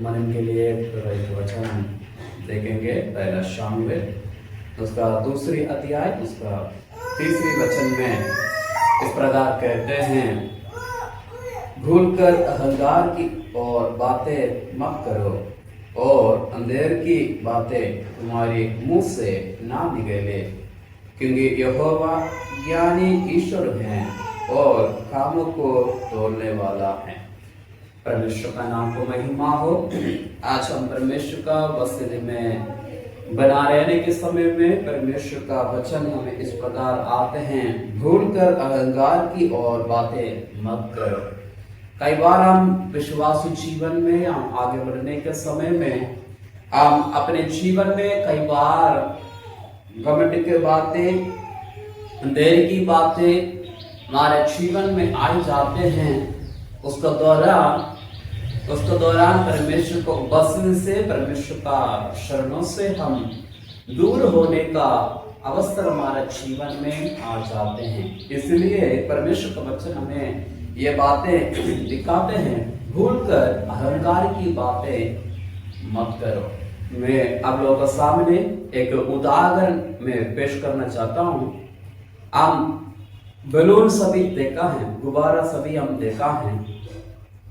मन के लिए एक वचन देखेंगे। पहला शामुएल उसका दूसरी अध्याय उसका तीसरी वचन में इस प्रकार कहते हैं, भूलकर अहंकार की और बातें मत करो और अंधेर की बातें तुम्हारी मुंह से ना निकले, क्योंकि यहोवा ज्ञानी ईश्वर है और कामों को तोड़ने वाला है। परमेश्वर का नाम को महिमा हो। आज हम परमेश्वर का वचन में बना रहने के समय में परमेश्वर का वचन हमें इस प्रकार आते हैं, भूलकर अहंकार की और बातें मत करो। कई बार हम विश्वासी जीवन में हम आगे बढ़ने के समय में हम अपने जीवन में कई बार घमंड की बातें, अंधेरे की बातें हमारे जीवन में आ जाते हैं। उसके दौरान परमेश्वर को बसने से, परमेश्वर का शरणों से हम दूर होने का अवसर हमारे जीवन में आ जाते हैं। इसलिए परमेश्वर का वचन हमें ये बातें दिखाते हैं, भूलकर अहंकार की बातें मत करो। मैं आप लोगों के सामने एक उदाहरण में पेश करना चाहता हूँ। हम बलून सभी देखा है, गुब्बारा सभी हम देखा है,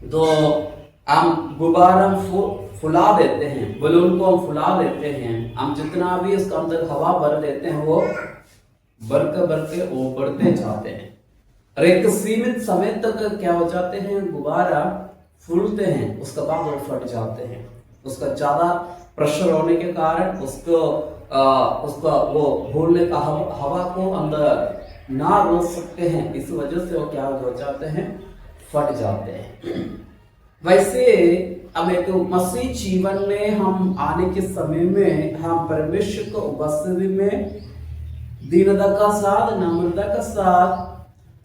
तो हम गुब्बारा फुला देते हैं, बलून को हम फुला देते हैं। हम जितना भी उसके अंदर हवा भर देते हैं वो बढ़ते वो बढ़ते जाते हैं और एक सीमित समय तक क्या हो जाते हैं, गुब्बारा फूलते हैं, उसके बाद वो फट जाते हैं। उसका ज्यादा प्रेशर होने के कारण उसका वो फूलने का हवा को अंदर ना रोक सकते हैं, इस वजह से वो क्या हो जाते हैं, फट जाते हैं। वैसे अब एक मसीह जीवन में हम आने के समय में हम परमेश्वर को उपस्थिति में दीनता का साथ, नम्रता का साथ,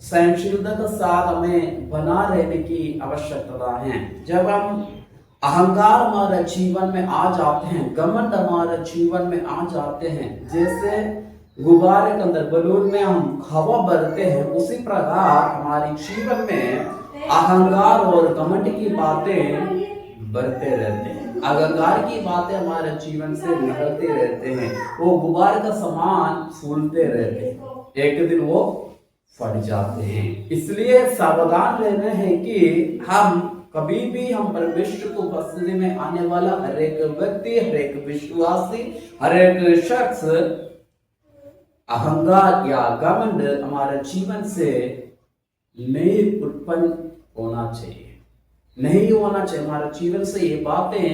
सहनशीलता के साथ हमें बना रहने की आवश्यकता है। जब हम अहंकार हमारे जीवन में आ जाते हैं, घमंड हमारे जीवन में आ जाते हैं, जैसे गुब्बारे के अंदर बलून में हम हवा भरते हैं, उसी प्रकार हमारे जीवन में अहंकार और घमंड की बातें बढ़ते रहते हैं। अहंकार की बातें हमारे जीवन से निकलते रहते हैं, वो गुब्बारे का समान फूलते रहते हैं, एक दिन वो फट जाते हैं। इसलिए सावधान रहना है कि हम कभी भी हम परमेश्वर को उपस्थिति में आने वाला हर एक व्यक्ति, हर एक विश्वासी, हर एक शख्स अहंकार या घमंड हमारे जीवन से नहीं उत्पन्न होना चाहिए, नहीं होना चाहिए। हमारे जीवन से ये बातें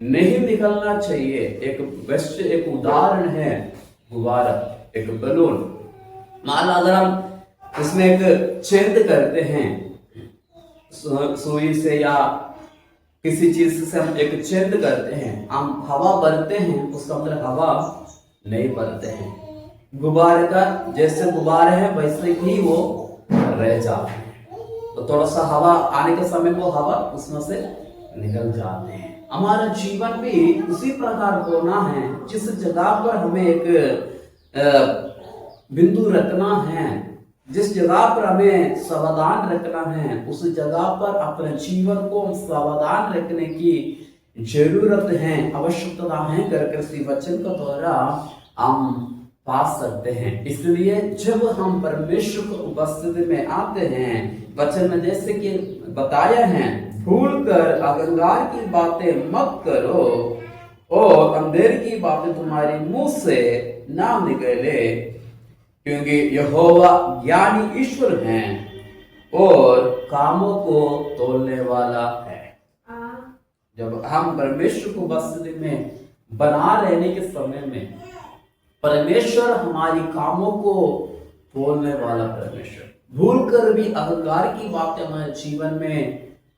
नहीं निकलना चाहिए। एक उदाहरण है गुब्बारा, एक बलून। मान लो अगर हम इसमें एक छेद करते हैं सुई से या किसी चीज से, हम एक छेद करते हैं, हम हवा भरते हैं, उसके अंदर हवा नहीं भरते हैं। गुब्बारे का जैसे गुब्बारे है वैसे ही वो रह जाते हैं, तो थोड़ा सा हवा आने के समय वो हवा उसमें से निकल जाते हैं। हमारा जीवन भी उसी प्रकार होना है। जिस जगह पर हमें एक बिंदु रखना है, जिस जगह पर हमें सावधान रखना है, उस जगह पर अपने जीवन को सावधान रखने की जरूरत है, आवश्यकता है करके वचन के द्वारा हम पा सकते हैं। इसलिए जब हम परमेश्वर को उपस्थिति में आते हैं, वचन में जैसे कि बताया है, भूलकर अहंकार की बातें मत करो और अंधेर की बातें तुम्हारे मुंह से ना निकले, क्योंकि यहोवा ज्ञानी ईश्वर है और कामों को तोड़ने वाला है। जब हम परमेश्वर को उपस्थिति में बना रहने के समय में परमेश्वर हमारी कामों को तोड़ने वाला परमेश्वर, भूलकर भी अहंकार की बातें हमारे जीवन में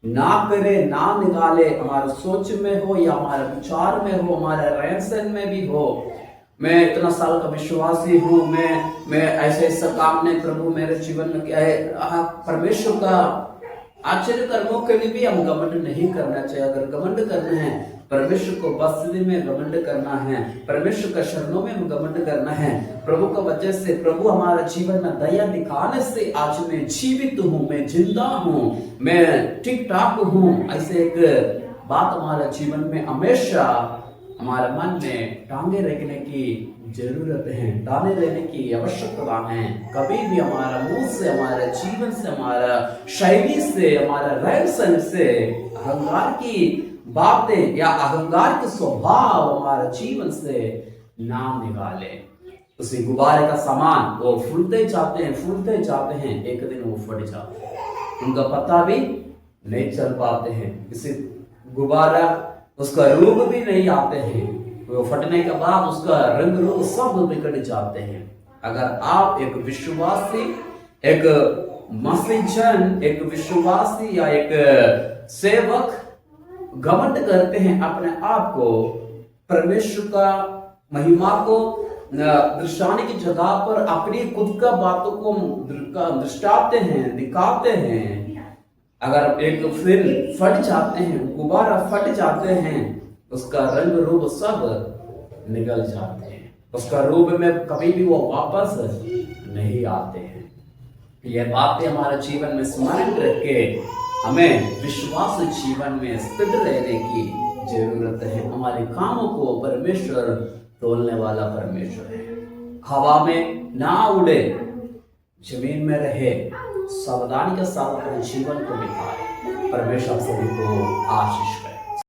ना करे, ना निकाले, हमारे सोच में हो या हमारे विचार में हो, हमारे रहन सहन में भी हो। मैं इतना साल का विश्वासी हूँ, मैं ऐसे काम नहीं, प्रभु मेरे जीवन में क्या है, परमेश्वर का आश्चर्य कर्मों के लिए भी हम घमंड नहीं करना चाहिए। अगर घमंड करना है, परमेश्वर को बस्ती में घमंड करना है, परमेश्वर का शरणों में हम घमंड करना है, प्रभु का वजह से, प्रभु हमारा जीवन में दया दिखाने से आज मैं जीवित हूँ, मैं जिंदा हूँ, मैं ठीक ठाक हूँ, ऐसे एक बात हमारे जीवन में हमेशा हमारे मन में टांगे रखने की जरूरत है, टांगे रहने की आवश्यकता है। कभी भी हमारा मुंह से, हमारे जीवन से, हमारा शैली से, हमारा रहन सहन से अहंकार की बातें या अहंकार के स्वभाव हमारे जीवन से ना निकाले। उसी गुब्बारे का सामान वो फूलते जाते हैं, एक दिन वो फट जाते हैं, उनका पता भी नहीं चल पाते हैं। किसी गुब्बारा उसका रूप भी नहीं आते हैं, वो फटने के बाद उसका रंग रूप सब बिगड़ जाते हैं। अगर आप एक विश्वासी, एक मसीह जन, एक विश्वासी या एक सेवक घमंड करते हैं अपने आप को, परमेश्वर का महिमा को दर्शाने की जगह पर अपनी खुद का बातों को दर्शाते हैं, दिखाते हैं। अगर एक फिर फट जाते हैं, गुब्बारा फट जाते हैं, उसका रंग रूप सब निकल जाते हैं, उसका रूप में कभी भी वो वापस नहीं आते हैं। यह बातें हमारे जीवन में स्मरण करके हमें विश्वास जीवन में स्थिर रहने की जरूरत है। हमारे कामों को परमेश्वर तोलने वाला परमेश्वर है। हवा में ना उड़े, जमीन में रहे, सावधानी के साथ अपने जीवन को बिताए। परमेश्वर सभी को आशीष